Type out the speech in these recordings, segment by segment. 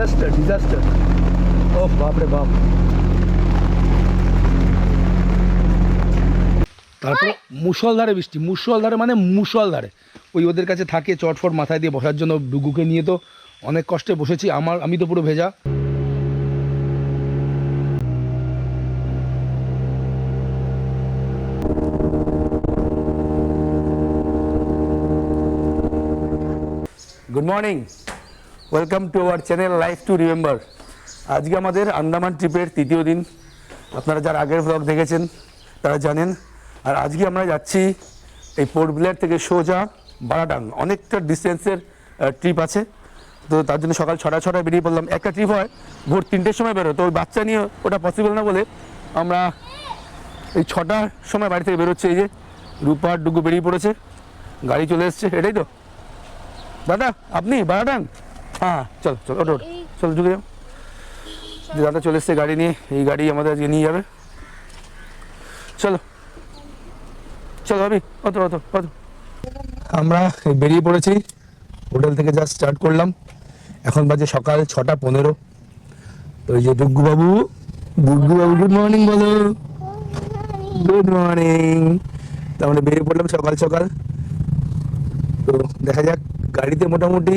Disaster disaster. ও বাপরে বাপ। তারপর মুষলধারে বৃষ্টি, মুষলধারে মানে মুষলধারে। ওই ওদের কাছে থাকে চটফট মাথায় দিয়ে বসার জন্য, ডুগুকে নিয়ে তো অনেক কষ্টে বসেছি। আমি তো পুরো ভেজা। Good morning, welcome to our channel life to remember. আজকে আমাদের আন্দামান ট্রিপের তৃতীয় দিন। আপনারা যারা আগের ব্লগ দেখেছেন তারা জানেন। আর আজকে আমরা যাচ্ছি এই পোর্ট ব্লেয়ার থেকে সোজা বারাটাং। অনেকটা ডিস্টেন্সের ট্রিপ আছে, তো তার জন্য সকাল 6টায় বেরিয়ে পড়লাম। একটা ট্রিপ হয় ভোর 3টের সময় বেরো, তো ওই বাচ্চা নিয়ে ওটা পসিবল না বলে আমরা এই 6টার সময় বাড়ি থেকে বেরোচ্ছে। এই যে রূপা আর ডুগু বেরিয়ে পড়েছে, গাড়ি চলে এসছে। এটাই তো দাদা, আপনি বারাটাং? হ্যাঁ চল চল, ওটো ওটো, চল ঢুকে যাও। দাদা চলে এসছে গাড়ি নিয়ে, এই গাড়ি আমাদের আজকে নিয়ে যাবে। চলো চলো ভাবি, অত অত অত। আমরা বেরিয়ে পড়েছি, হোটেল থেকে জাস্ট স্টার্ট করলাম। এখন বাজে সকাল 6টা 15। তো এই যে ডুগ্গু বাবু, গুড মর্নিং বলো। Good morning. তো আমরা বেরিয়ে পড়লাম সকাল সকাল। তো দেখা যাক, গাড়িতে মোটামুটি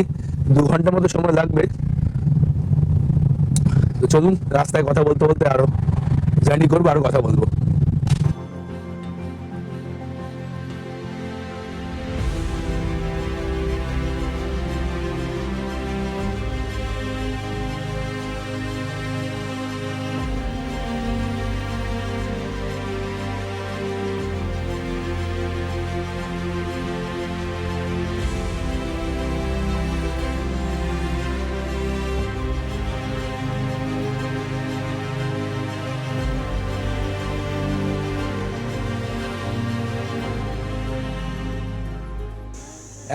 2 ঘন্টার মতো সময় লাগবে। তো চলুন, রাস্তায় কথা বলতে বলতে আরো জার্নি করবো, আরো কথা বলবো।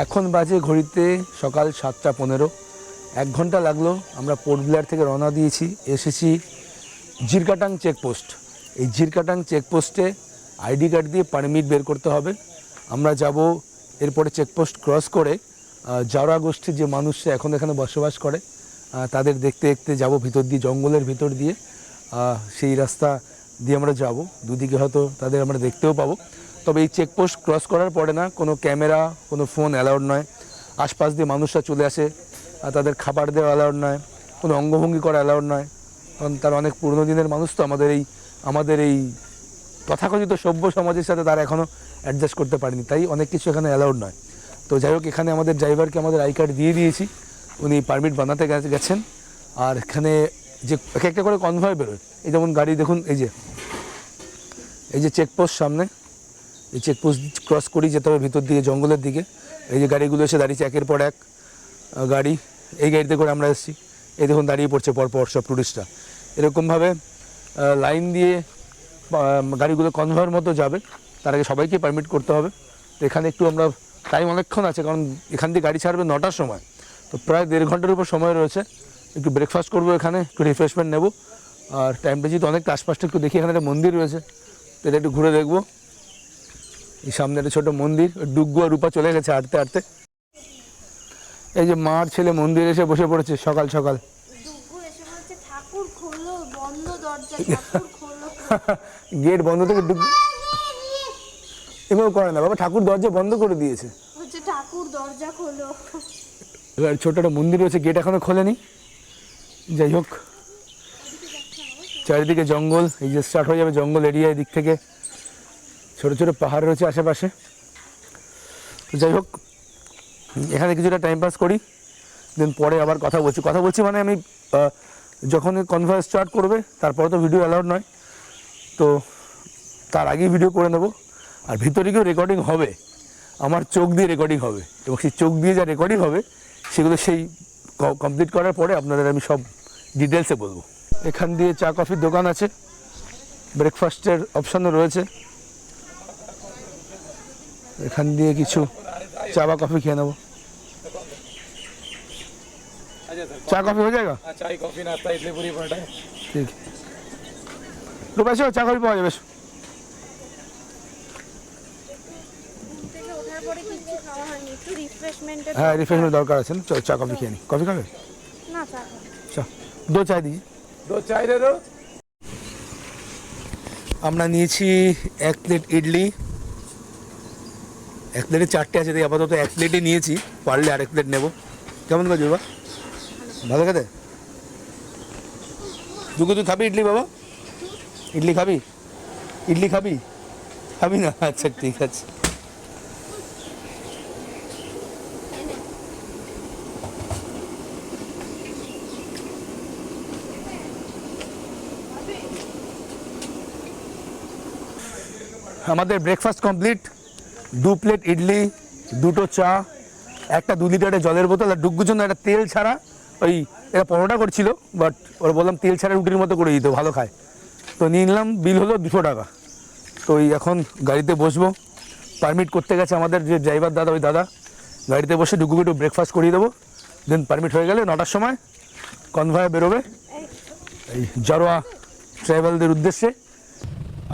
এখন বাজে ঘড়িতে সকাল 7টা 15। 1 ঘন্টা লাগলো। আমরা পোর্ট ব্লেয়ার থেকে রওনা দিয়েছি, এসেছি জিরকাটাং চেকপোস্ট। এই জিরকাটাং চেকপোস্টে আইডি কার্ড দিয়ে পারমিট বের করতে হবে। আমরা যাব, এরপরে চেকপোস্ট ক্রস করে জাওরা গোষ্ঠীর যে মানুষরা এখন এখানে বসবাস করে তাদের দেখতে দেখতে যাব ভিতর দিয়ে, জঙ্গলের ভিতর দিয়ে। সেই রাস্তা দিয়ে আমরা যাব, দুদিকে হয়তো তাদের আমরা দেখতেও পাবো। তবে এই চেকপোস্ট ক্রস করার পরে না কোনো ক্যামেরা, কোনো ফোন অ্যালাউড নয়। আশপাশ দিয়ে মানুষরা চলে আসে, তাদের খাবার দেওয়া অ্যালাউড নয়, কোনো অঙ্গভঙ্গি করা অ্যালাউড নয়। কারণ তারা অনেক পুরনো দিনের মানুষ, তো আমাদের এই তথাকথিত সভ্য সমাজের সাথে তারা এখনও অ্যাডজাস্ট করতে পারেনি, তাই অনেক কিছু এখানে অ্যালাউড নয়। তো যাই হোক, এখানে আমাদের ড্রাইভারকে আমাদের আই কার্ড দিয়ে দিয়েছি, উনি পারমিট বানাতে গেছেন। আর এখানে যে এক একটা করে কনভয় বেরোয়, এই যেমন গাড়ি দেখুন, এই যে চেকপোস্ট সামনে, এই চেকপোস্ট ক্রস করেই যেতে হবে ভিতর দিকে, জঙ্গলের দিকে। এই যে গাড়িগুলো এসে দাঁড়িয়েছে একের পর এক গাড়ি, এই গাড়িতে করে আমরা এসেছি। এই দেখুন দাঁড়িয়ে পড়ছে পরপর সব টুরিস্টরা। এরকমভাবে লাইন দিয়ে গাড়িগুলো কনভয়ের মতো যাবে, তার আগে সবাইকে পারমিট করতে হবে। তো এখানে একটু আমরা টাইম অনেকক্ষণ আছে, কারণ এখান থেকে গাড়ি ছাড়বে 9টার সময়, তো প্রায় 1.5 ঘন্টার উপর সময় রয়েছে। একটু ব্রেকফাস্ট করবো এখানে, একটু রিফ্রেশমেন্ট নেবো। আর টাইমটা যেহেতু অনেকটা, আশপাশটা একটু দেখি। এখানে একটা মন্দির রয়েছে, তো এটা একটু ঘুরে দেখবো। এই সামনে একটা ছোটো মন্দির, ডুগ্গু আর রূপা চলে গেছে হাঁটতে হাঁটতে। এই যে মার ছেলে মন্দিরে এসে বসে পড়েছে সকাল সকাল। গেট বন্ধ থেকে ডুগ্গু এভাবে করে না বাবা, ঠাকুর দরজা বন্ধ করে দিয়েছে। ঠাকুর দরজা খোলো। এবার ছোট একটা মন্দির রয়েছে, গেট এখনো খোলেনি। যাই হোক, চারিদিকে জঙ্গল, এই যে স্টার্ট হয়ে যাবে জঙ্গল এরিয়া। দিক থেকে ছোটো ছোটো পাহাড় রয়েছে আশেপাশে। তো যাই হোক, এখানে কিছুটা টাইম পাস করি, দেন পরে আবার কথা বলছি মানে আমি যখন কনভার স্টার্ট করবে তারপরে তো ভিডিও অ্যালাউড নয়, তো তার আগেই ভিডিও করে নেব। আর ভিতরে গিয়েও রেকর্ডিং হবে, আমার চোখ দিয়ে রেকর্ডিং হবে, এবং সেই চোখ দিয়ে যা রেকর্ডিং হবে সেগুলো সেই কমপ্লিট করার পরে আপনাদের আমি সব ডিটেলসে বলবো। এখান দিয়ে চা কফির দোকান আছে, ব্রেকফাস্টের অপশানও রয়েছে। এখান দিয়ে কিছু চা বা কফি খেয়ে নেবো। चा कॉफी हो जाएगा? चाय कॉफी नाश्ता इडली पूरी पराठा। ठीक है, तो वैसे चा कॉफी पाওয়া যাবে। হ্যাঁ, রিফ্রেশমেন্ট দরকার আছে না, চা কফি খেয়ে নি। কফি খাবে? না, চা। আচ্ছা, দো চাই দিই। 2 चाय दे दो। আমরা নিয়েছি 1 প্লেট ইডলি, 1 প্লেটে 4টে আছে, তাই আপাতত 1 প্লেটই নিয়েছি, পারলে আর 1 প্লেট নেব। কেমন কাজ বাবা, ভালো খেতে? দুগু তুই খাবি ইডলি বাবা? ইডলি খাবি? ইডলি খাবি? খাবি না? আচ্ছা ঠিক আছে। আমাদের ব্রেকফাস্ট কমপ্লিট। 2 প্লেট ইডলি, 2টো চা, একটা 2 লিটারের জলের বোতল, আর ডুগ্গুর জন্য একটা তেল ছাড়া, ওই এরা পরোটা করছিল, বাট ওরা বললাম তেল ছাড়া রুটির মতো করে দিতে, ভালো খায়। তো নিয়ে নিলাম, বিল হলো 200 টাকা। তো এই এখন গাড়িতে বসবো, পারমিট করতে গেছে আমাদের যে ড্রাইভার দাদা, ওই দাদা গাড়িতে বসে ডুগুকে একটু ব্রেকফাস্ট করিয়ে দেবো, দেন পারমিট হয়ে গেলে 9টার সময় কনভয় বেরোবে এই জারোয়া ট্রাভেলদের উদ্দেশ্যে।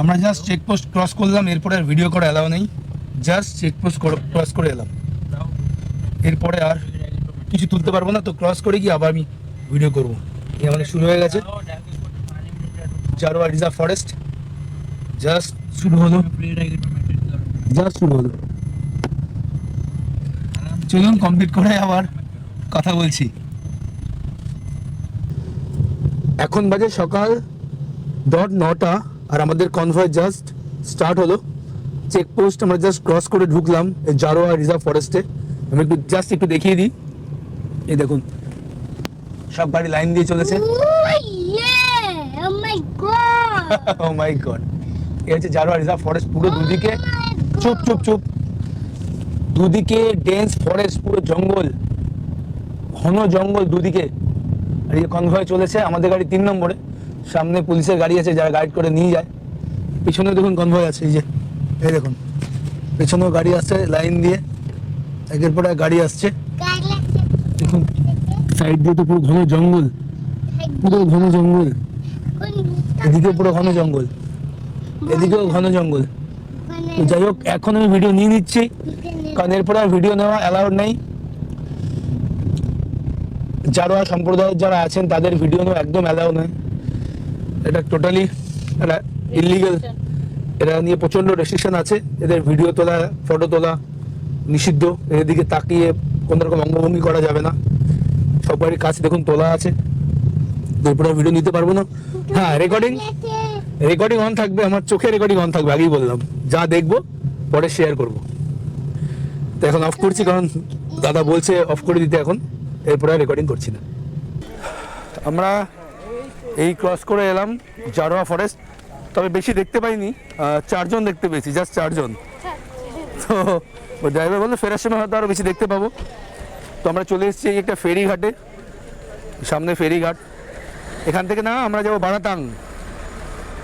আমরা জাস্ট চেকপোস্ট ক্রস করলাম, এরপরে আর ভিডিও করা অ্যালাউ নেই, জাস্ট চেকপোস্ট ক্রস করে এলাম, এরপরে আর কিছু তুলতে পারবো না। তো ক্রস করে গিয়ে আবার আমি ভিডিও করবো। এই আমাদের শুরু হয়ে গেছে জারোয়া রিজার্ভ ফরেস্ট, জাস্ট শুরু হলো, জাস্ট শুরু হলো। চলুন কমপ্লিট করে আবার কথা বলছি। এখন বাজে সকাল 9টা, আর আমাদের কনভয় জাস্ট স্টার্ট হলো। চেকপোস্ট আমরা জাস্ট ক্রস করে ঢুকলাম এই জারোয়া রিজার্ভ ফরেস্টে। আমি একটু জাস্ট একটু দেখিয়ে দিই, এই দেখুন সব গাড়ি লাইন দিয়ে চলেছে। ও মাই গড, এই হচ্ছে জারোয়া রিজার্ভ ফরেস্ট। পুরো দুদিকে চুপ চুপ চুপ, দুদিকে ডেন্স ফরেস্ট, পুরো জঙ্গল, ঘন জঙ্গল দুদিকে। আর এই কনভয় চলেছে, আমাদের গাড়ি 3 নম্বরে, সামনে পুলিশের গাড়ি আছে যারা গাইড করে নিয়ে যায়। পিছনে দেখুন কনভয় আছে, এই যে এই দেখুন পেছনেও গাড়ি আসছে লাইন দিয়ে, একের পর এক গাড়ি আসছে। দেখুন সাইড দিয়ে তো পুরো ঘন জঙ্গল, পুরো ঘন জঙ্গল, এদিকে পুরো ঘন জঙ্গল, এদিকেও ঘন জঙ্গল। তো যাই হোক, এখন আমি ভিডিও নিয়ে নিচ্ছি, কারণ এরপরে আর ভিডিও নেওয়া অ্যালাউড নেই। জারোয়া সম্প্রদায়ের যারা আছেন তাদের ভিডিও নেওয়া একদম অ্যালাউ নয়, এটা টোটালি এটা ইলিগাল। এটা নিয়ে প্রচণ্ড রেস্ট্রিকশন আছে, এদের ভিডিও তোলা, ফটো তোলা নিষিদ্ধ, এদিকে তাকিয়ে কোনো রকম অঙ্গভঙ্গি করা যাবে না। সবারই কাজ দেখুন তোলা আছে, এরপরে ভিডিও নিতে পারবো না। হ্যাঁ, রেকর্ডিং অন থাকবে, আমার চোখে রেকর্ডিং অন থাকবে, আগেই বললাম, যা দেখবো পরে শেয়ার করব। তো এখন অফ করছি, কারণ দাদা বলছে অফ করে দিতে এখন, এরপরে রেকর্ডিং করছি না। আমরা এই ক্রস করে এলাম জারোয়া ফরেস্ট, তবে বেশি দেখতে পাইনি, 4 জন দেখতে পেয়েছি, জাস্ট 4 জন। তো ড্রাইভার বললো ফেরার সময় হয়তো আরও বেশি দেখতে পাবো। তো আমরা চলে এসেছি একটা ফেরিঘাটে, সামনে ফেরিঘাট, এখান থেকে না আমরা যাবো বারাতাং।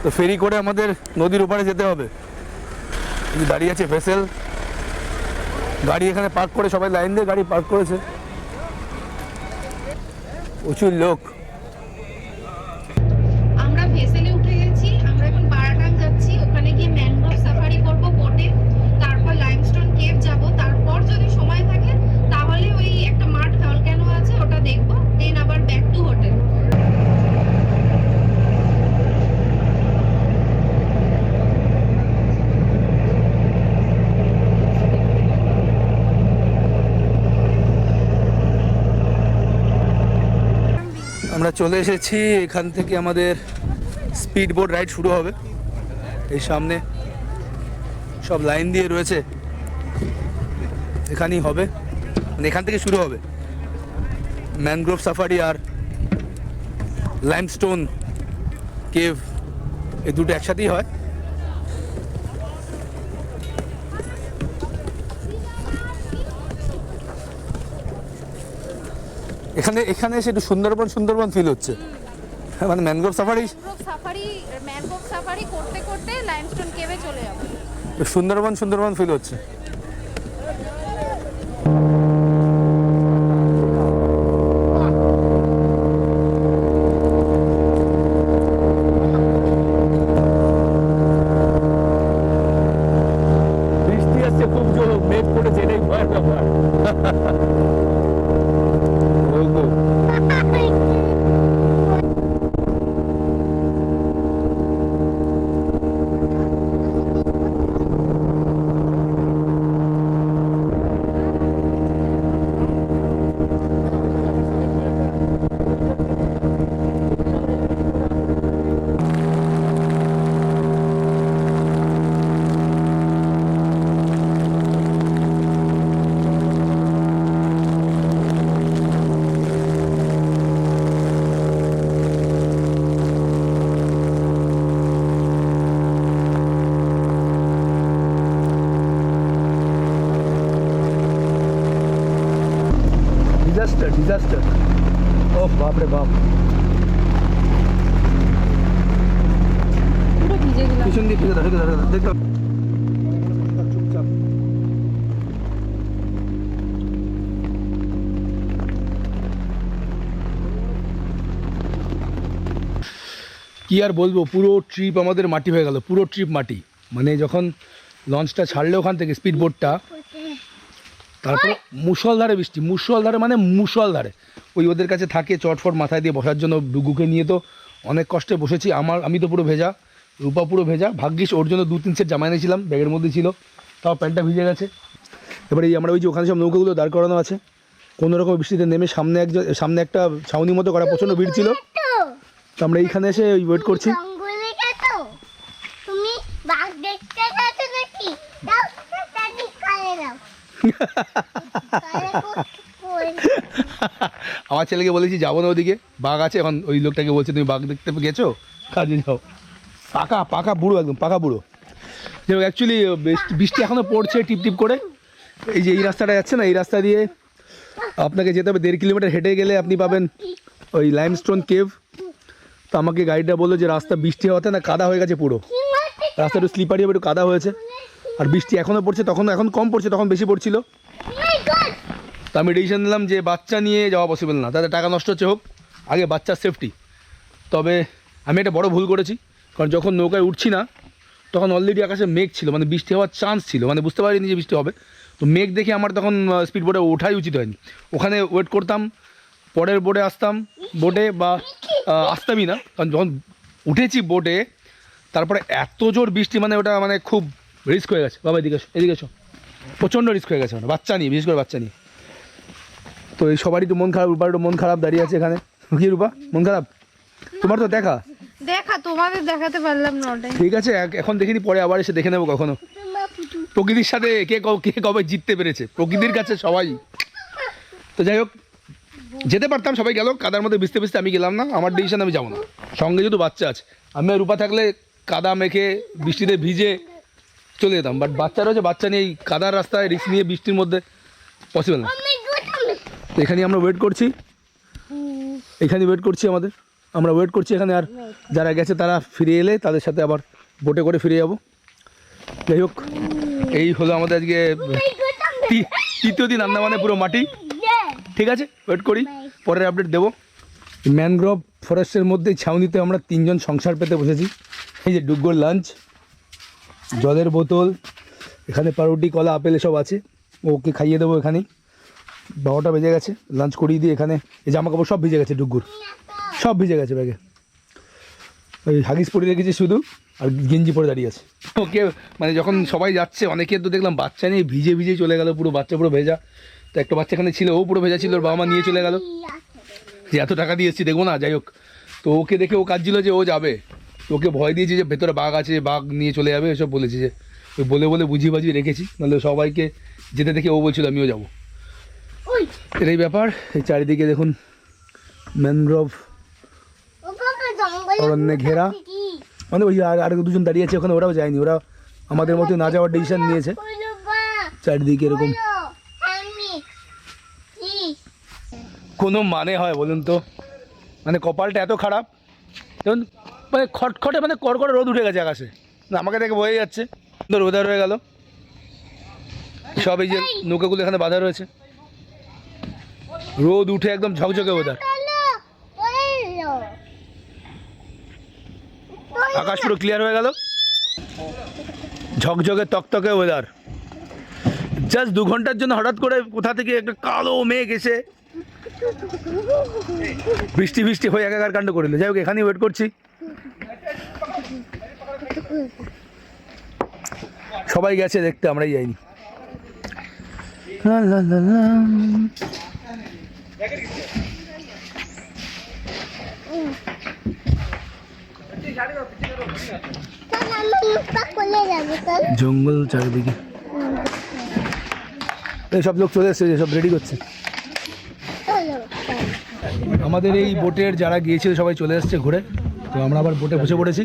তো ফেরি করে আমাদের নদীর ওপারে যেতে হবে। দাঁড়িয়ে আছে ভেসেল, গাড়ি এখানে পার্ক করে, সবাই লাইন দিয়ে গাড়ি পার্ক করেছে, প্রচুর লোক। আমরা ভেসেলে উঠে গেছি, আমরা এখন বারাটাং যাচ্ছি, ওখানে গিয়ে ম্যানগ্রোভ সাফারি করব বোটে, তারপর লাইমস্টোন কেভ যাব, তারপর যদি সময় থাকে তাহলে ওই একটা মাঠ ভলক্যানো আছে ওটা দেখব, দেন আবার ব্যাক টু হোটেল। আমরা চলে এসেছি, এখান থেকে আমাদের স্পিড বোট রাইড শুরু হবে। এই সামনে সব লাইন দিয়ে রয়েছে, এখানেই হবে, মানে এখান থেকে শুরু হবে। ম্যানগ্রোভ সাফারি আর লাইমস্টোন কেভ, এই দুটো একসাথেই হয়। এখানে এসে একটু সুন্দরবন ফিল হচ্ছে, মানে ম্যানগ্রোভ সাফারি করতে করতে লাইমস্টোন কেভে চলে যাব। সুন্দরবন ফিল হচ্ছে। বৃষ্টি আসছে খুব জোর, মেঘ পড়েছে, এটাই ভয়ের ব্যাপার। ডিজাস্টার। ও বাপরে বাপ, পুরো ভিজে গেলাম। পিছন দিয়ে ঢুকে দেখলাম। চুপচাপ কি আর বলবো, পুরো ট্রিপ আমাদের মাটি হয়ে গেল, পুরো ট্রিপ মাটি। মানে যখন লঞ্চটা ছাড়লে ওখান থেকে স্পিড বোটটা, তারপর মুষলধারে বৃষ্টি, মুষলধারে মানে মুষলধারে। ওই ওদের কাছে থাকে চটফট মাথায় দিয়ে বসার জন্য, ডুগুকে নিয়ে তো অনেক কষ্টে বসেছি। আমি তো পুরো ভেজা, রূপা পুরো ভেজা। ভাগ্যিস ওর জন্য 2-3 সেট জামা এনেছিলাম, ব্যাগের মধ্যে ছিল, তাও প্যান্টটা ভিজে গেছে। এবারে এই আমরা ওই যে ওখানে সব নৌকাগুলো দাঁড় করানো আছে, কোনো রকম বৃষ্টিতে নেমে সামনে একটা ছাউনি মতো করা, প্রচণ্ড ভিড় ছিল। তো আমরা এইখানে এসে ওই ওয়েট করছি। তুমি বাঘ দেখতে যাচ্ছ নাকি? দাও তাড়াতাড়ি কালে দাও। আমার ছেলেকে বলেছি যাবো না ওদিকে, বাঘ আছে। এখন ওই লোকটাকে বলছে তুমি বাঘ দেখতে গেছো, কাজে যাও। পাকা বুড়ো, একদম পাকা বুড়ো। যেমন অ্যাকচুয়ালি বৃষ্টি এখনও পড়ছে টিপ টিপ করে। এই যে এই রাস্তাটা যাচ্ছে না, এই রাস্তা দিয়ে আপনাকে যেতে হবে 1.5 কিলোমিটার হেঁটে গেলে আপনি পাবেন ওই লাইমস্টোন কেভ। তো আমাকে গাইডটা বললো যে রাস্তা বৃষ্টি হওয়াতে না কাদা হয়ে গেছে পুরো, রাস্তা একটু স্লিপারি হবে, একটু কাদা হয়েছে। আর বৃষ্টি এখনও পড়ছে, এখন কম পড়ছে, তখন বেশি পড়ছিল। তো আমি ডিসিশন নিলাম যে বাচ্চা নিয়ে যাওয়া পসিবল না, তাতে টাকা নষ্ট হচ্ছে, হোক আগে বাচ্চার সেফটি। তবে আমি একটা বড় ভুল করেছি, কারণ যখন নৌকায় উঠছি না তখন অলরেডি আকাশে মেঘ ছিল, মানে বৃষ্টি হওয়ার চান্স ছিল, মানে বুঝতে পারিনি যে বৃষ্টি হবে। তো মেঘ দেখে আমার তখন স্পিড বোটে ওঠাই উচিত হয়নি। ওখানে ওয়েট করতাম, পরের বোটে আসতাম, বোটে বা আসতামই না, কারণ যখন উঠেছি বোটে তারপরে এত জোর বৃষ্টি, মানে ওটা মানে খুব রিস্ক হয়ে গেছে। বাবা এদিকে এসো, প্রচণ্ড রিস্ক হয়ে গেছে, মানে বাচ্চা নিয়ে, বিশেষ করে বাচ্চা নিয়ে। তো এই সবারই একটু মন খারাপ, রূপার একটু মন খারাপ দাঁড়িয়ে আছে এখানে। কি রূপা, মন খারাপ? তোমার তো দেখা তোমাদের দেখাতে পারলাম না ওটাই। ঠিক আছে, এখন দেখিনি, পরে আবার এসে দেখে নেবো কখনো। প্রকৃতির সাথে কে কবে জিততে পেরেছে, প্রকৃতির কাছে সবাই। তো যাই হোক, যেতে পারতাম, সবাই গেল কাদার মধ্যে ভিজতে ভিজতে, আমি গেলাম না। আমার ডিসিশন, আমি যাবো না। সঙ্গে যেহেতু বাচ্চা আছে, আমি আর রূপা থাকলে কাদা মেখে বৃষ্টিতে ভিজে চলে যেতাম, বাট বাচ্চা রয়েছে, বাচ্চা নিয়ে এই কাদার রাস্তায় রিস্ক নিয়ে বৃষ্টির মধ্যে পসিবল না। তো এখানে আমরা ওয়েট করছি, আমরা ওয়েট করছি এখানে। আর যারা গেছে তারা ফিরে এলে তাদের সাথে আবার বোটে করে ফিরে যাব। যাই হোক, এই হলো আমাদের আজকে তৃতীয় দিন আন্দামানে পুরো মাটি। ঠিক আছে, ওয়েট করি, পরের আপডেট দেবো। ম্যানগ্রোভ ফরেস্টের মধ্যে ছাউনিতে আমরা 3 জন সংসার পেতে বসেছি। এই যে ডুগ্গোর লাঞ্চ, জলের বোতল, এখানে পাউরুটি, কলা, আপেল এসব আছে, ওকে খাইয়ে দেবো এখানেই। 12টা বেজে গেছে, লাঞ্চ করিয়ে দিয়ে এখানে এই জামা কাপড় সব ভিজে গেছে, ডুগ্গুর সব ভিজে গেছে ব্যাগে। ওই হাগিস পরে রেখেছি শুধু, আর গেঞ্জি পরে দাঁড়িয়ে আছে। ওকে মানে যখন সবাই যাচ্ছে, অনেকে তো দেখলাম বাচ্চা নিয়ে ভিজে চলে গেল, পুরো বাচ্চা পুরো ভেজা। তো একটা বাচ্চা এখানে ছিল, ও পুরো ভেজা ছিল, ওর বাবা মা নিয়ে চলে গেল, যে এত টাকা দিয়ে এসেছি দেখবো না। যাই হোক, তো ওকে দেখে ও কাঁদছিল যে ও যাবে, ওকে ভয় দিয়েছি যে ভেতরে বাঘ আছে, বাঘ নিয়ে চলে যাবে, এসব বলেছি। যে ওই বলে বুঝিয়ে রেখেছি, নাহলে সবাইকে যেতে দেখে ও বলছিল আমিও যাবো। এটাই ব্যাপার। এই চারিদিকে দেখুন ম্যানগ্রোভ অরণ্যে ঘেরা, মানে ওই আর 2জন দাঁড়িয়ে আছে ওখানে, ওরাও যায়নি, ওরা আমাদের মতো না যাওয়ার ডিসিশন নিয়েছে। চারিদিকে এরকম কোনো মানে হয় বলুন তো? মানে কপালটা এত খারাপ, যেমন মানে খটখটে, মানে কড়কড়ে রোদ উঠে গেছে আকাশে, আমাকে দেখে বয়ে যাচ্ছে, সুন্দর ওয়েদার হয়ে গেল। সব এই যে নৌকাগুলো এখানে বাঁধা রয়েছে, রোদ উঠে একদম ঝকঝকে ওয়েদার, আকাশ পুরো ক্লিয়ার হয়ে গেল, ঝকঝকে তকতকে ওয়েদার। জাস্ট 2 ঘন্টার জন্য হঠাৎ করে কোথা থেকে একটা কালো মেঘ এসে বৃষ্টি হয়ে একাকার কাণ্ড করে দিল। যাই হোক, এখানেই ওয়েট করছি, সবাই গেছে দেখতে, আমরাই যাইনি। জঙ্গল চারিদিকে, সব লোক চলে এসছে, সব রেডি করছে। আমাদের এই বোটের যারা গিয়েছিল সবাই চলে এসছে ঘুরে। তো আমরা আবার বোটে বসে পড়েছি,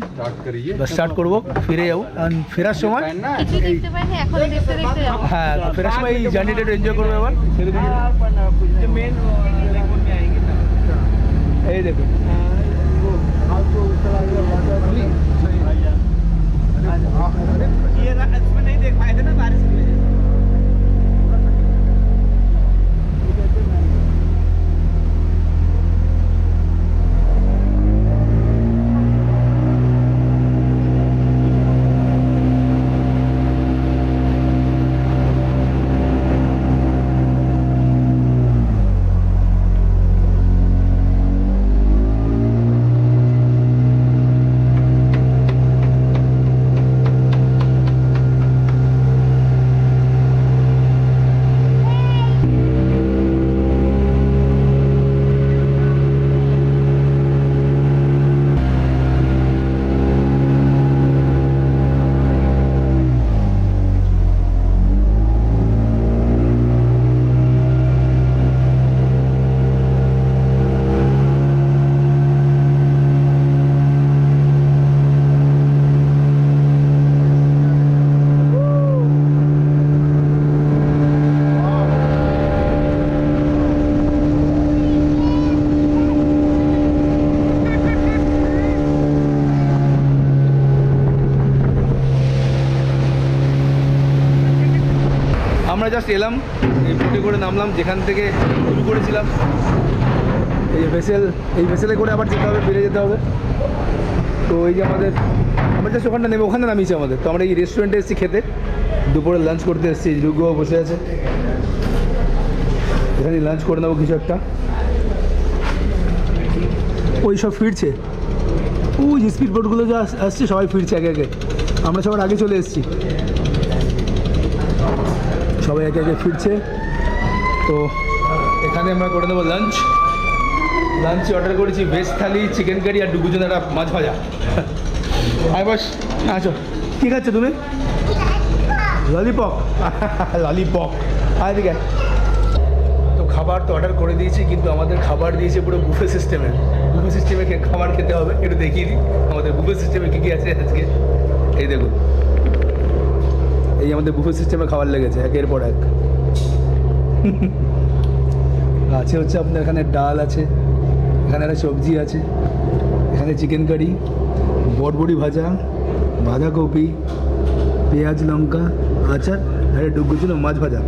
স্টার্ট করবো, ফিরে যাবো। আর ফেরার সময় হ্যাঁ, ফেরার সময় এই জার্নিটা একটু এনজয় করবো এবার। এই দেখুন ये इसमें नहीं देख पाए थे ना बारिश की वजह से। আমরা জাস্ট এলাম, এই বোটে করে নামলাম যেখান থেকে শুরু করেছিলাম। এই ভেসেলে করে আবার যেতে হবে, বেরিয়ে যেতে হবে। তো এই যে আমরা জাস্ট ওখানটা নেমে ওখানে নামিয়েছি আমাদের। তো আমরা এই রেস্টুরেন্টে এসেছি খেতে, দুপুরে লাঞ্চ করতে এসেছি। রুগো বসে আছে, এখানে লাঞ্চ করে নেবো কিছু একটা। ওই সব ফিরছে, ওই যে স্পিড বোটগুলো যা আসছে সবাই ফিরছে একে একে। আমরা সবার আগে চলে এসেছি, সবাই একে একে ফিরছে। তো এখানে আমরা করে দেবো লাঞ্চে অর্ডার করেছি ভেজ থালি, চিকেন কারি আর ডুবুজন একটা মাছ ভাজা। আয় বস, আচ্ছা কী খাচ্ছ তুমি? ললিপপ ললিপপ আয় দিকে। তো খাবার তো অর্ডার করে দিয়েছি, কিন্তু আমাদের খাবার দিয়েছে পুরো বুফে সিস্টেমে খাবার খেতে হবে। একটু দেখিয়ে দিই আমাদের বুফে সিস্টেমে কী কী আছে আজকে। এই দেখুন, এই আমাদের বুফে সিস্টেমে খাবার লেগেছে একের পর এক। আছে হচ্ছে আপনার এখানে ডাল আছে, এখানে একটা সবজি আছে, এখানে চিকেন কারি, বটবড়ি ভাজা, বাঁধাকপি, পেঁয়াজ লঙ্কা, আচার, আর ডুবুর জন্য মাছ ভাজা,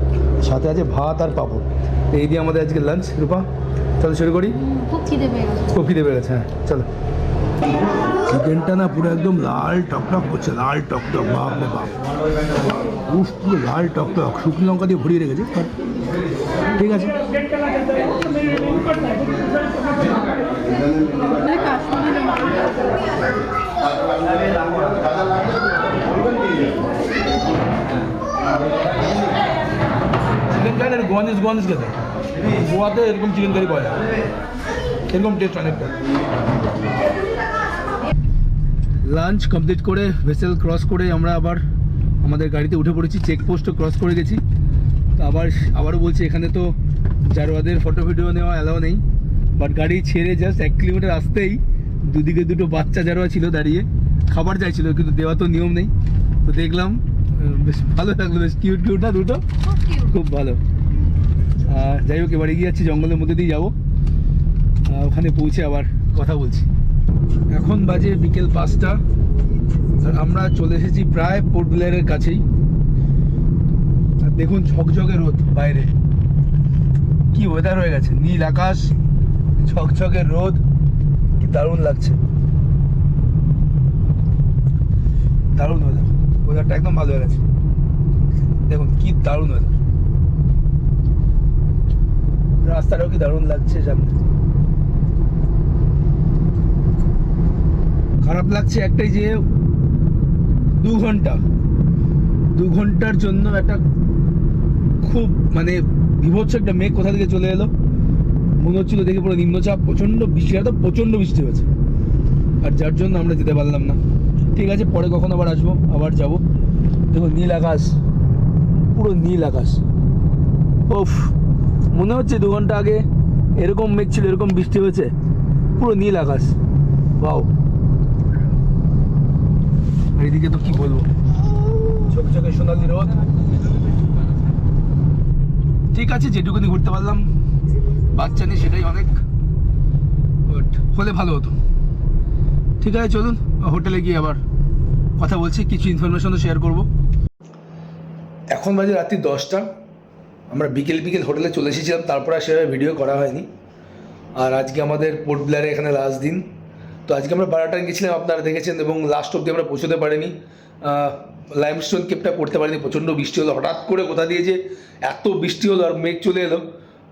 সাথে আছে ভাত আর পাঁপড়। তো এই দিয়ে আমাদের আজকে লাঞ্চ। রূপা চলো শুরু করি। খুব খিদে পেয়ে গেছে। খুব খিদে পেয়ে গেছে, হ্যাঁ চলো। চিকেনটা না পুরো একদম লাল টকটক করছে, লাল টকটক, বাপ রে বাপ, উফ পুরো লাল টকটক, শুকনো লঙ্কা দিয়ে ভরিয়ে রেখেছে। ঠিক আছে, চিকেন কারি আর গোয়ানিস খেতে, গোয়াতে এরকম চিকেন কারি পাওয়া যায়, এরকম টেস্ট অনেকটা। লাঞ্চ কমপ্লিট করে ভেসেল ক্রস করে আমরা আবার আমাদের গাড়িতে উঠে পড়েছি। চেকপোস্টও ক্রস করে গেছি। তো আবারও বলছি, এখানে তো জারোয়াদের ফটো ভিডিও নেওয়া অ্যালাও নেই। বাট গাড়ি ছেড়ে জাস্ট 1 কিলোমিটার আসতেই দুদিকে দুটো বাচ্চা জারোয়া ছিল দাঁড়িয়ে, খাবার চাইছিল, কিন্তু দেওয়া তো নিয়ম নেই। তো দেখলাম, বেশ ভালো লাগলো, বেশ কিউট না দুটো, খুব ভালো। যাই হোক, এবার এগিয়ে যাচ্ছি, জঙ্গলের মধ্যে দিয়ে যাবো। ওখানে পৌঁছে আবার কথা বলছি। এখন বাজে বিকেল 5টা, আর আমরা চলে এসেছি প্রায় পোর্ট ব্লেয়ারের কাছেই। আর দেখুন ঝকঝকে রোদ বাইরে, কি ওয়েদার হয়ে গেছে, নীল আকাশ, ঝকঝকে রোদ, কি দারুণ লাগছে, দারুণ ওয়েদারটা একদম ভালো হয়ে গেছে। দেখুন কি দারুণ ওয়েদার, রাস্তাটাও কি দারুণ লাগছে সামনে। খারাপ লাগছে একটাই যে 2 ঘন্টার জন্য একটা খুব মানে বিভৎস একটা মেঘ কোথা থেকে চলে এলো, মনে হচ্ছিল দেখে পুরো নিম্নচাপ, প্রচণ্ড বৃষ্টি, তো প্রচণ্ড বৃষ্টি হয়েছে, আর যার জন্য আমরা যেতে পারলাম না। ঠিক আছে, পরে কখন আবার আসবো, আবার যাবো। দেখুন নীল আকাশ, পুরো নীল আকাশ। ওফ, মনে হচ্ছে 2 ঘন্টা আগে এরকম মেঘ ছিল, এরকম বৃষ্টি হয়েছে, পুরো নীল আকাশ। ওয়াও, আর এদিকে তো কি বলবো, ঝকঝকে সোনালি রোদ। ঠিক আছে, যেটুকুনি ঘুরতে পারলাম বাচ্চা নিয়ে সেটাই অনেক। বাট হলে ভালো হতো। ঠিক আছে, চলুন হোটেলে গিয়ে আবার কথা বলছি, কিছু ইনফরমেশনও শেয়ার করব। এখন বাজে রাত্রি 10টা। আমরা বিকেল হোটেলে চলে এসেছিলাম, তারপর আর সেভাবে ভিডিও করা হয়নি। আর আজকে আমাদের পোর্ট ব্লেয়ারে এখানে লাস্ট দিন। তো আজকে আমরা বারাটাং গেছিলাম, আপনারা দেখেছেন, এবং লাস্ট অবধি আমরা পৌঁছতে পারিনি। লাইমস্টোন কেপটা করতে পারিনি, প্রচণ্ড বৃষ্টি হলো। হঠাৎ করে কোথা দিয়ে যে এত বৃষ্টি হলো আর মেঘ চলে এলো,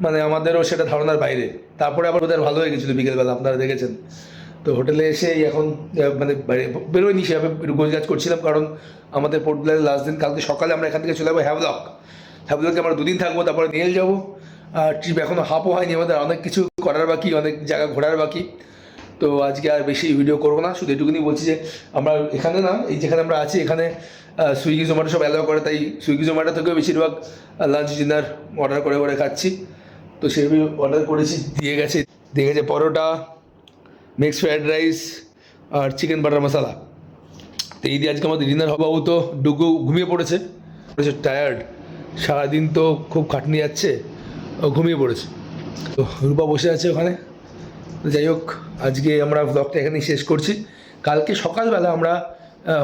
মানে আমাদেরও সেটা ধারণার বাইরে। তারপরে আবার ওদের ভালো হয়ে গেছিলো বিকেলবেলা, আপনারা দেখেছেন। তো হোটেলে এসে এখন মানে বেরোয়নি সেভাবে, একটু গোছগাছ করছিলাম, কারণ আমাদের পোর্ট ব্লেয়ারের লাস্ট দিন। কালকে সকালে আমরা এখান থেকে চলে যাবো হ্যাভলকে আমরা 2 দিন থাকবো, তারপরে নেল যাবো। ট্রিপ এখনও হাফও হয়নি, আমাদের অনেক কিছু করার বাকি, অনেক জায়গা ঘোরার বাকি। তো আজকে আর বেশি ভিডিও করবো না, শুধু এটুকুনি বলছি যে আমরা এখানে না, এই যেখানে আমরা আছি এখানে সুইগি জোম্যাটো সব অ্যালাউ করে, তাই সুইগি জোম্যাটো থেকেও বেশিরভাগ লাঞ্চ ডিনার অর্ডার করে খাচ্ছি। তো সেভাবে অর্ডার করেছি, দিয়ে গেছে পরোটা, মিক্স ফ্রাইড রাইস আর চিকেন বাটার মশলা। তো এই দিয়ে আজকে আমাদের ডিনার হবাও। তো ডুগু ঘুমিয়ে পড়েছে, টায়ার্ড, সারাদিন তো খুব খাটনি যাচ্ছে, ও ঘুমিয়ে পড়েছে। তো রূপা বসে আছে ওখানে। তো যাই হোক, আজকে আমরা ব্লগটা এখানেই শেষ করছি। কালকে সকালবেলা আমরা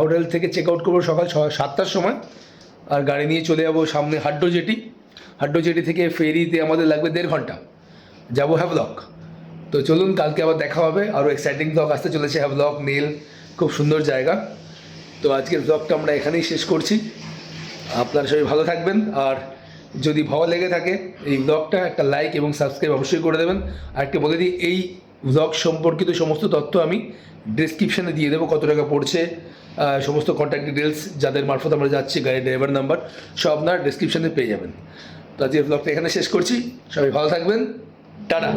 হোটেল থেকে চেক আউট করবো সকাল 7টার সময়, আর গাড়ি নিয়ে চলে যাবো সামনে হাড্ডো জেটি থেকে ফেরিতে আমাদের লাগবে 1.5 ঘন্টা, যাবো হ্যাভলক। তো চলুন, কালকে আবার দেখা হবে, আরও এক্সাইটিং ব্লগ আসতে চলেছে। হ্যাভলক, নেল, খুব সুন্দর জায়গা। তো আজকের ব্লগটা আমরা এখানেই শেষ করছি। আপনারা সবাই ভালো থাকবেন, আর যদি ভালো লেগে থাকে এই ব্লগটা একটা লাইক এবং সাবস্ক্রাইব অবশ্যই করে দেবেন। আর একটা বলে দিই, এই ব্লগ সম্পর্কিত সমস্ত তথ্য আমি ডেসক্রিপশানে দিয়ে দেবো, কত টাকা পড়ছে, সমস্ত কন্ট্যাক্ট ডিটেলস, যাদের মারফত আমরা যাচ্ছি, গাড়ির ড্রাইভার নাম্বার, সব আপনার ডেসক্রিপশানে পেয়ে যাবেন। তো আজকের ব্লগটা এখানে শেষ করছি, সবাই ভালো থাকবেন, টাটা।